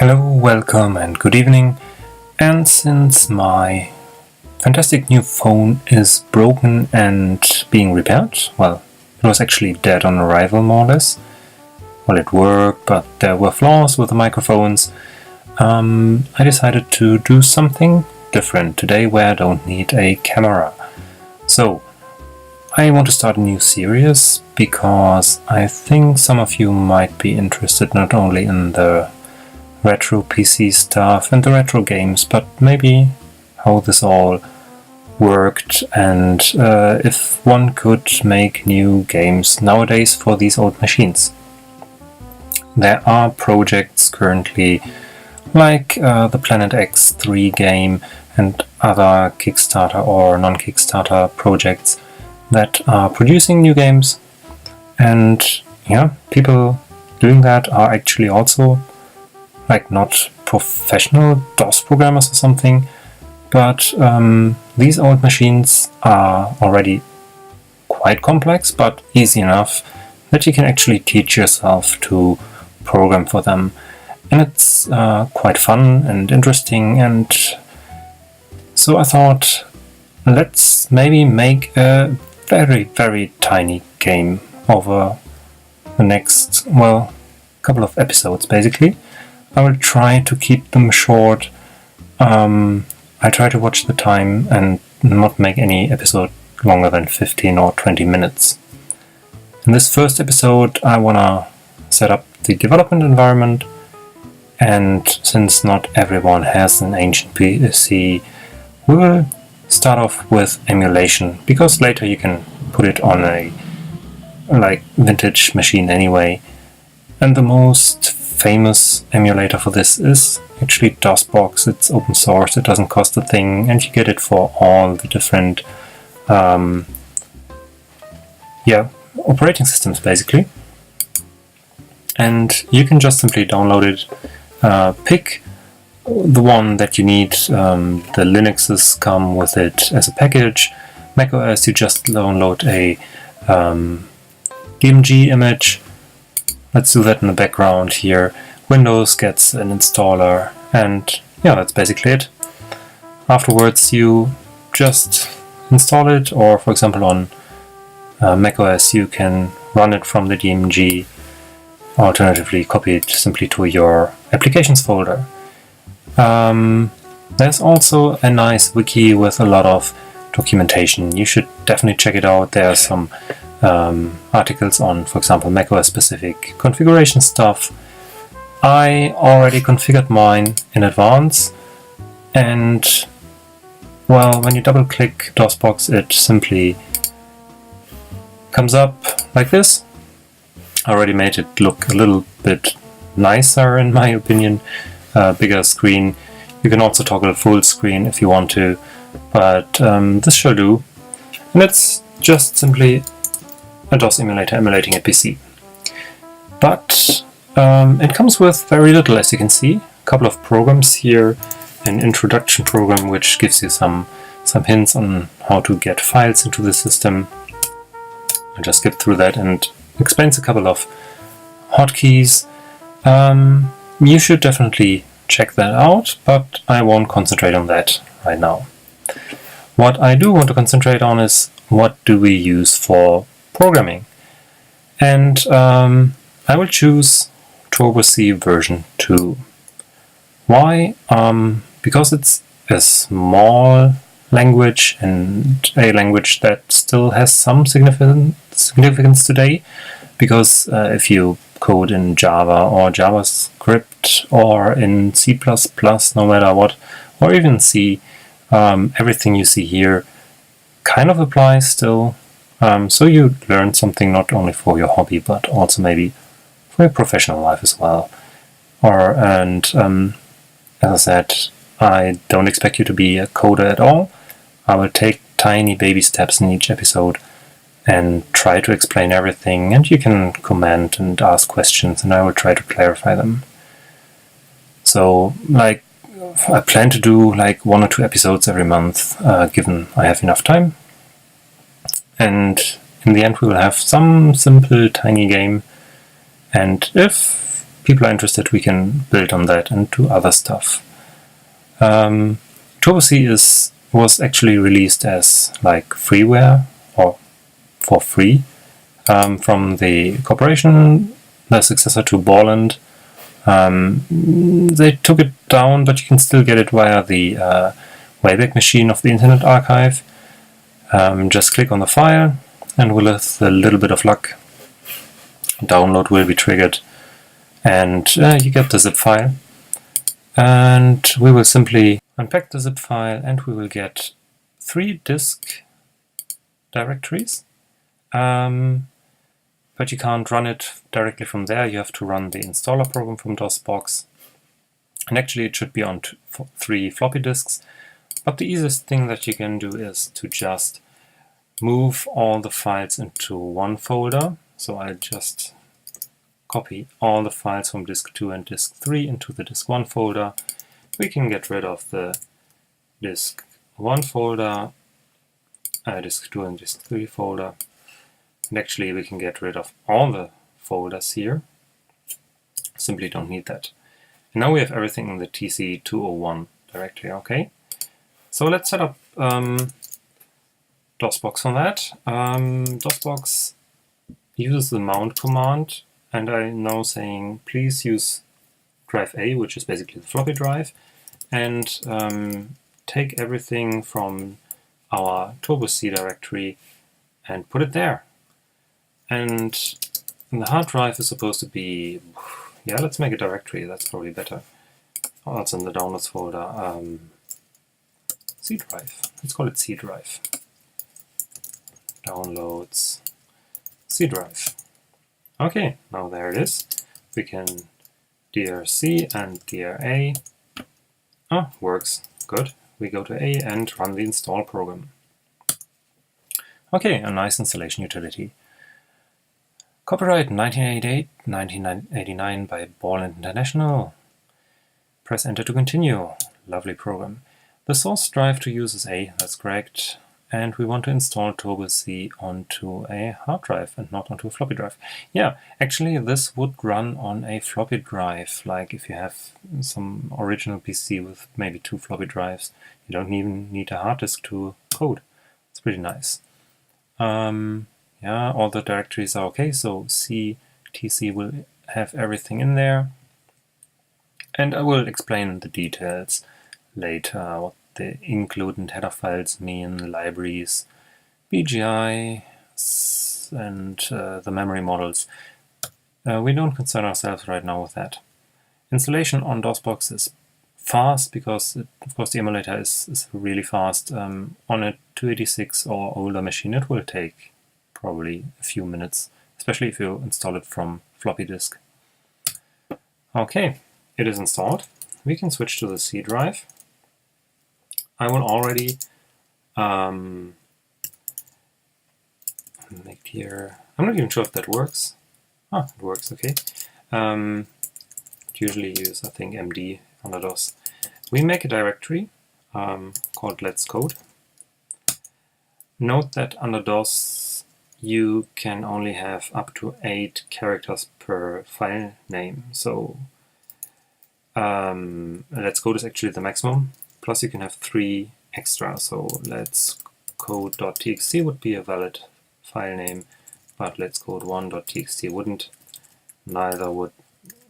Hello, welcome and good evening. And since my fantastic new phone is broken and being repaired, well, it was actually dead on arrival more or less. Well, it worked, but there were flaws with the microphones. I decided to do something different today where I don't need a camera. So, I want to start a new series because I think some of you might be interested not only in the retro PC stuff and the retro games, but maybe how this all worked and if one could make new games nowadays for these old machines. There are projects currently like the Planet X3 game and other Kickstarter or non-Kickstarter projects that are producing new games, and people doing that are actually also not professional DOS programmers or something, but these old machines are already quite complex but easy enough that you can actually teach yourself to program for them, and it's quite fun and interesting. And so I thought, let's maybe make a very, very tiny game over the next, couple of episodes basically. I will try to keep them short. I try to watch the time and not make any episode longer than 15 or 20 minutes. In this first episode, I want to set up the development environment, and since not everyone has an ancient PC, we will start off with emulation, because later you can put it on a vintage machine anyway. And the most famous emulator for this is actually DOSBox. It's open source, it doesn't cost a thing, and you get it for all the different operating systems basically. And you can just simply download it, pick the one that you need. The Linuxes come with it as a package. macOS, you just download a DMG image. Let's do that in the background here. Windows gets an installer, and that's basically it. Afterwards you just install it, or for example on macOS you can run it from the DMG. Alternatively, copy it simply to your applications folder. There's also a nice wiki with a lot of documentation. You should definitely check it out. There are some articles on, for example, macOS specific configuration stuff. I already configured mine in advance, and when you double click DOSBox, it simply comes up like this. I already made it look a little bit nicer in my opinion, bigger screen. You can also toggle full screen if you want to, but this shall do. And it's just simply a DOS emulator emulating a PC. But it comes with very little, as you can see. A couple of programs here, an introduction program which gives you some hints on how to get files into the system. I'll just skip through that, and explains a couple of hotkeys. You should definitely check that out, but I won't concentrate on that right now. What I do want to concentrate on is, what do we use for programming? And I will choose TurboC version 2. Why? Because it's a small language, and a language that still has some significance today, because if you code in Java or JavaScript or in C++, no matter what, or even C, everything you see here kind of applies still. So you learn something not only for your hobby, but also maybe for your professional life as well. As I said, I don't expect you to be a coder at all. I will take tiny baby steps in each episode and try to explain everything, and you can comment and ask questions, and I will try to clarify them. So, I plan to do 1 or 2 episodes every month, given I have enough time. And in the end we will have some simple tiny game, and if people are interested, we can build on that and do other stuff. TurboC was actually released as like freeware or for free from the corporation, the successor to Borland. They took it down, but you can still get it via the Wayback Machine of the Internet Archive. Just click on the file, and with a little bit of luck, download will be triggered, and you get the zip file. And we will simply unpack the zip file, and we will get 3 disk directories. But you can't run it directly from there. You have to run the installer program from DOSBox. And actually it should be on 3 floppy disks. But the easiest thing that you can do is to just move all the files into one folder. So I'll just copy all the files from disk 2 and disk 3 into the disk 1 folder. We can get rid of the disk 1 folder, disk 2 and disk 3 folder. And actually we can get rid of all the folders here. Simply don't need that. And now we have everything in the TC201 directory, okay? So let's set up DOSBox on that. DOSBox uses the mount command, and I'm now saying please use drive A, which is basically the floppy drive, and take everything from our TurboC directory and put it there. And the hard drive is supposed to be, yeah, let's make a directory, that's probably better. Oh, it's in the downloads folder. C drive, let's call it C drive. Downloads, C drive. Okay, now there it is. We can dir C and dir A. Ah, works, good. We go to A and run the install program. Okay, a nice installation utility. Copyright 1988-1989 by Borland International. Press enter to continue. Lovely program. The source drive to use is A, that's correct. And we want to install TurboC onto a hard drive and not onto a floppy drive. Yeah, actually this would run on a floppy drive, like if you have some original PC with maybe 2 floppy drives. You don't even need a hard disk to code. It's pretty nice. Yeah, all the directories are okay, so TC will have everything in there. And I will explain the details later, what the include and header files mean, libraries, BGI, and the memory models. We don't concern ourselves right now with that. Installation on DOSBox is fast because, of course, the emulator is really fast. On a 286 or older machine, it will take probably a few minutes, especially if you install it from floppy disk. Okay, it is installed. We can switch to the C drive. I will already make here. I'm not even sure if that works. Ah, it works, okay. Usually use, I think, MD under DOS. We make a directory called Let's Code. Note that under DOS you can only have up to 8 characters per file name. So Let's Code is actually the maximum. Plus you can have 3 extra. So Let's Code.txt would be a valid file name, but Let's Code 1.txt wouldn't. Neither would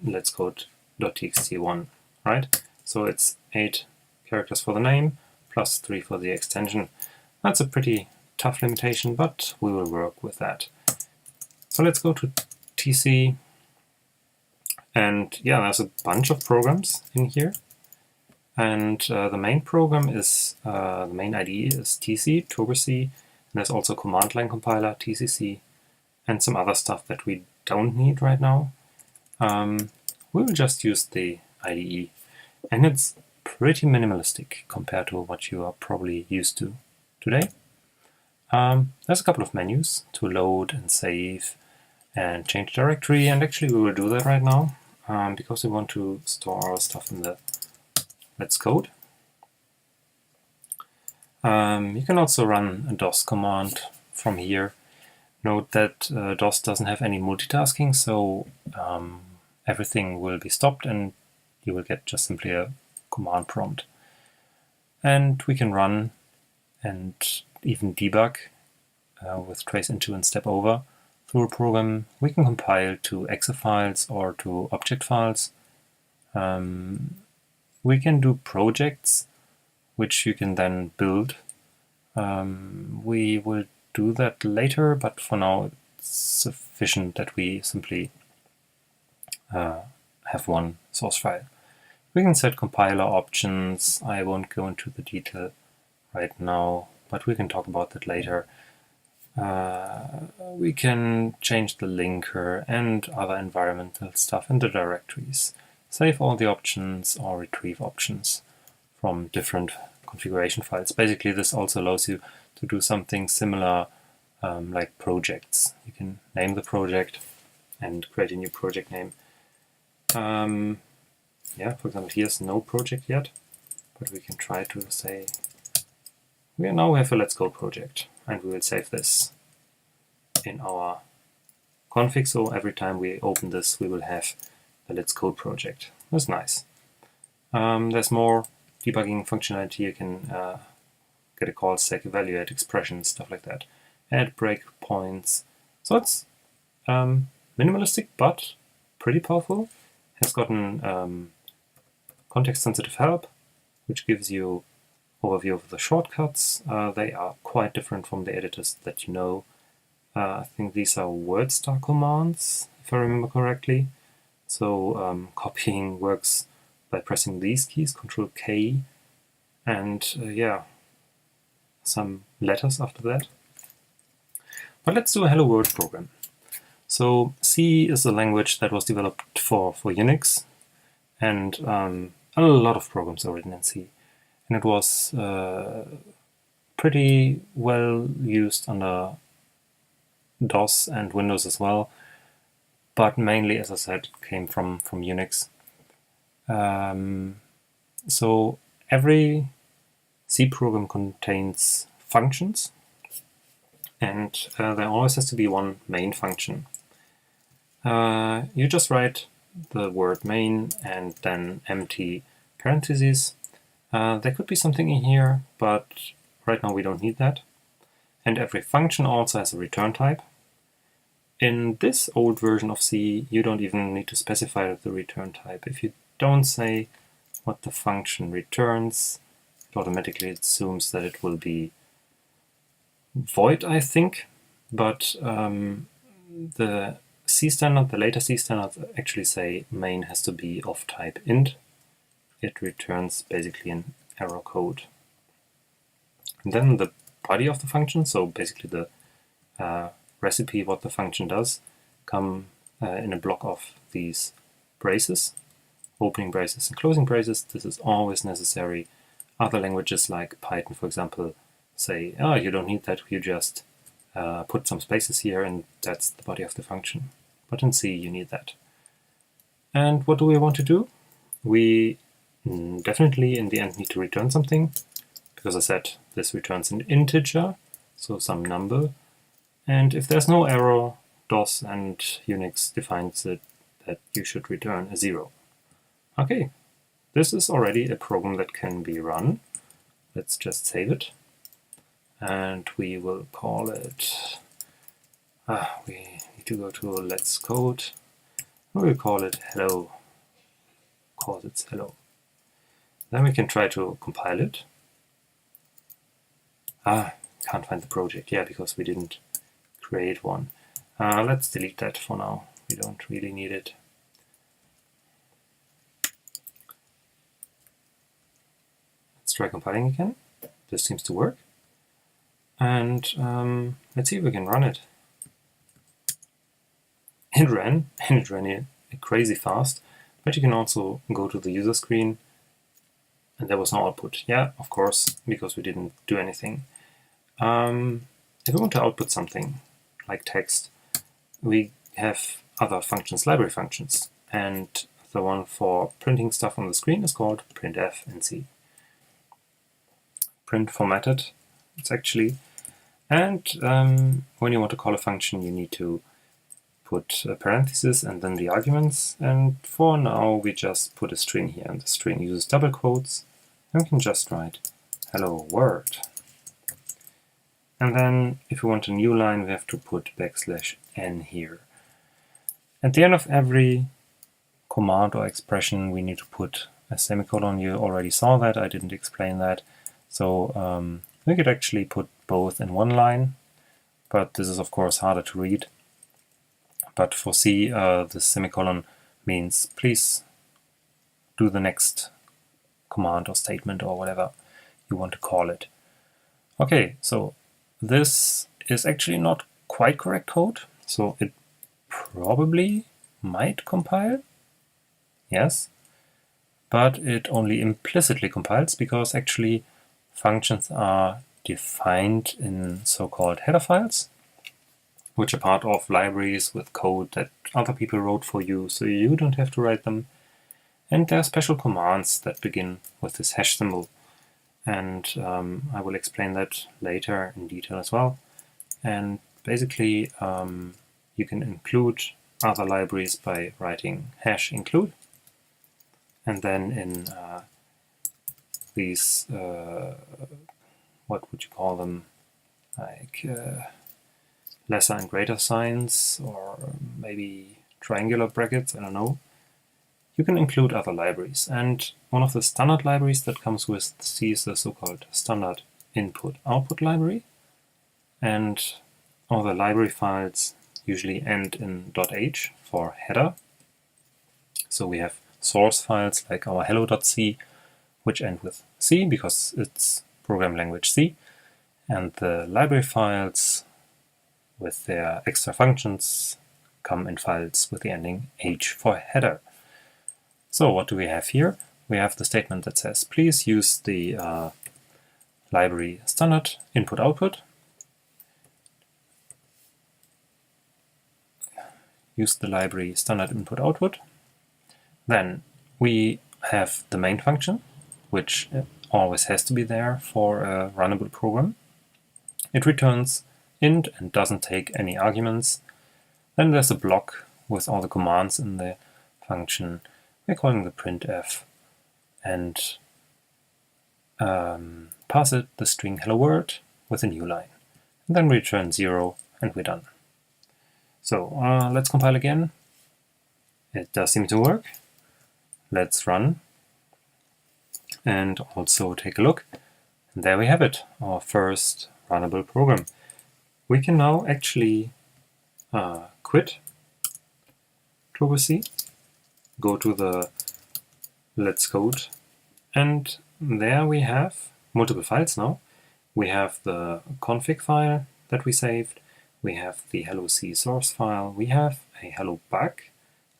Let's Code.txt1, right? So it's 8 characters for the name, plus 3 for the extension. That's a pretty tough limitation, but we will work with that. So let's go to TC, and yeah, there's a bunch of programs in here. And the main program is, the main IDE is TC, TurboC, and there's also command line compiler, TCC, and some other stuff that we don't need right now. We will just use the IDE, and it's pretty minimalistic compared to what you are probably used to today. There's a couple of menus to load and save and change directory, and actually we will do that right now because we want to store our stuff in the Let's Code. You can also run a DOS command from here. Note that DOS doesn't have any multitasking, so everything will be stopped and you will get just simply a command prompt. And we can run and even debug with trace into and step over through a program. We can compile to exe files or to object files. We can do projects which you can then build. We will do that later, but for now it's sufficient that we simply have one source file. We can set compiler options. I won't go into the detail right now, but we can talk about that later. We can change the linker and other environmental stuff in the directories. Save all the options or retrieve options from different configuration files. Basically, this also allows you to do something similar like projects. You can name the project and create a new project name. Yeah, for example, here's no project yet, but we can try to say, now we have a Let's Go project, and we will save this in our config, so every time we open this, we will have a Let's Code project. That's nice. There's more debugging functionality. You can get a call stack, evaluate expressions, stuff like that. Add breakpoints. So it's minimalistic, but pretty powerful. Has gotten context-sensitive help, which gives you overview of the shortcuts. They are quite different from the editors that you know. I think these are word star commands, if I remember correctly. So copying works by pressing these keys, Control K, and yeah, some letters after that. But let's do a Hello World program. So C is a language that was developed for Unix, and a lot of programs are written in C. And it was pretty well used under DOS and Windows as well, but mainly, as I said, it came from Unix. So every C program contains functions, and there always has to be one main function. You just write the word main and then empty parentheses. There could be something in here, but right now we don't need that. And every function also has a return type. In this old version of C, you don't even need to specify the return type. If you don't say what the function returns, it automatically assumes that it will be void, I think. But the C standard, the later C standards actually say main has to be of type int. It returns basically an error code. And then the body of the function, so basically the recipe what the function does, come in a block of these braces, opening braces and closing braces. This is always necessary. Other languages like Python, for example, say, oh, you don't need that, you just put some spaces here and that's the body of the function. But in C you need that. And what do we want to do? We definitely in the end need to return something, because I said this returns an integer, so some number. And if there's no error, DOS and Unix defines it that you should return a 0. Okay, this is already a program that can be run. Let's just save it. And we will call it, we need to go to Let's Code. We'll call it hello, because it's hello. Then we can try to compile it. Can't find the project, yeah, because we didn't create one. Let's delete that for now. We don't really need it. Let's try compiling again. This seems to work. And let's see if we can run it. It ran, and it ran crazy fast, but you can also go to the user screen, and there was no output. Yeah, of course, because we didn't do anything. If we want to output something, like text, we have other functions, library functions, and the one for printing stuff on the screen is called printf in C. Print formatted, it's actually. And when you want to call a function, you need to put parentheses and then the arguments, and for now we just put a string here, and the string uses double quotes, and we can just write hello world. And then if we want a new line, we have to put \n here. At the end of every command or expression we need to put a semicolon. You already saw that, I didn't explain that. So we could actually put both in one line, but this is of course harder to read. But for C, the semicolon means please do the next command or statement or whatever you want to call it. Okay, so this is actually not quite correct code, so it probably might compile, yes, but it only implicitly compiles because actually functions are defined in so-called header files, which are part of libraries with code that other people wrote for you, so you don't have to write them. And there are special commands that begin with this hash symbol. And I will explain that later in detail as well. And basically, you can include other libraries by writing hash include. And then in these, what would you call them, like lesser and greater signs, or maybe triangular brackets, I don't know. You can include other libraries, and one of the standard libraries that comes with C is the so-called standard input-output library, and all the library files usually end in .h for header. So we have source files like our hello.c, which end with C because it's program language C, and the library files with their extra functions come in files with the ending h for header. So what do we have here? We have the statement that says, please use the library standard input-output. Use the library standard input-output. Then we have the main function, which always has to be there for a runnable program. It returns int and doesn't take any arguments. Then there's a block with all the commands in the function. We're calling the printf and pass it the string hello world with a new line. And then we return 0 and we're done. So let's compile again. It does seem to work. Let's run and also take a look. And there we have it, our first runnable program. We can now actually quit TurboC, go to the Let's Code, and there we have multiple files now. We have the config file that we saved, we have the hello.c source file, we have a hello bug,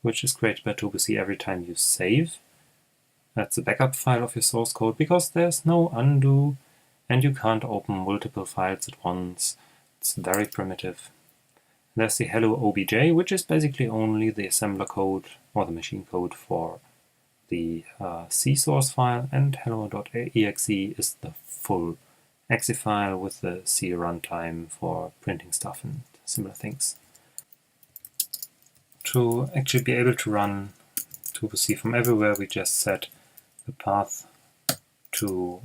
which is created by TurboC every time you save. That's a backup file of your source code because there's no undo and you can't open multiple files at once. It's very primitive. There's the hello obj, which is basically only the assembler code or the machine code for the C source file, and hello.exe is the full exe file with the C runtime for printing stuff and similar things. To actually be able to run TurboC from everywhere, we just set the path to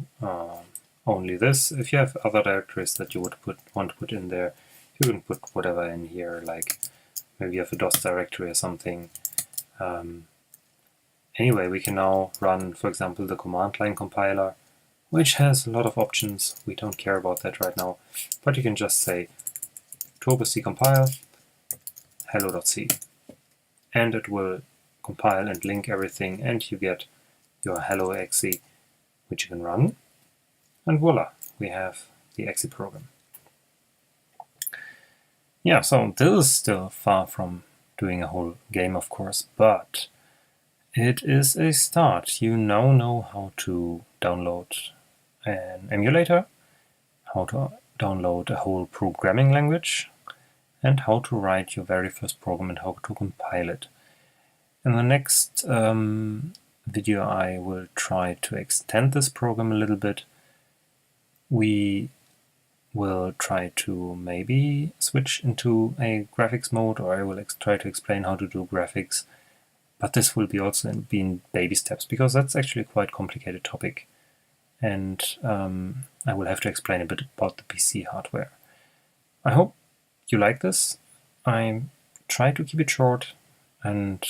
only this. If you have other directories that you would want to put in there, you can put whatever in here, like maybe you have a DOS directory or something. Anyway, we can now run, for example, the command line compiler, which has a lot of options. We don't care about that right now, but you can just say TurboC compile hello.c, and it will compile and link everything, and you get your hello exe, which you can run, and voila, we have the exe program. Yeah, so this is still far from doing a whole game, of course, but it is a start. You now know how to download an emulator, how to download a whole programming language, and how to write your very first program and how to compile it. In the next video I will try to extend this program a little bit. We will try to maybe switch into a graphics mode, or I will try to explain how to do graphics. But this will be also in baby steps, because that's actually a quite complicated topic. And I will have to explain a bit about the PC hardware. I hope you like this. I try to keep it short, and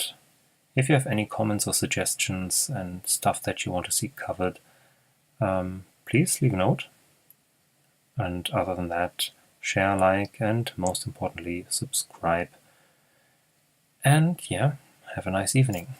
if you have any comments or suggestions and stuff that you want to see covered, please leave a note. And other than that, share, like, and most importantly, subscribe. And yeah, have a nice evening.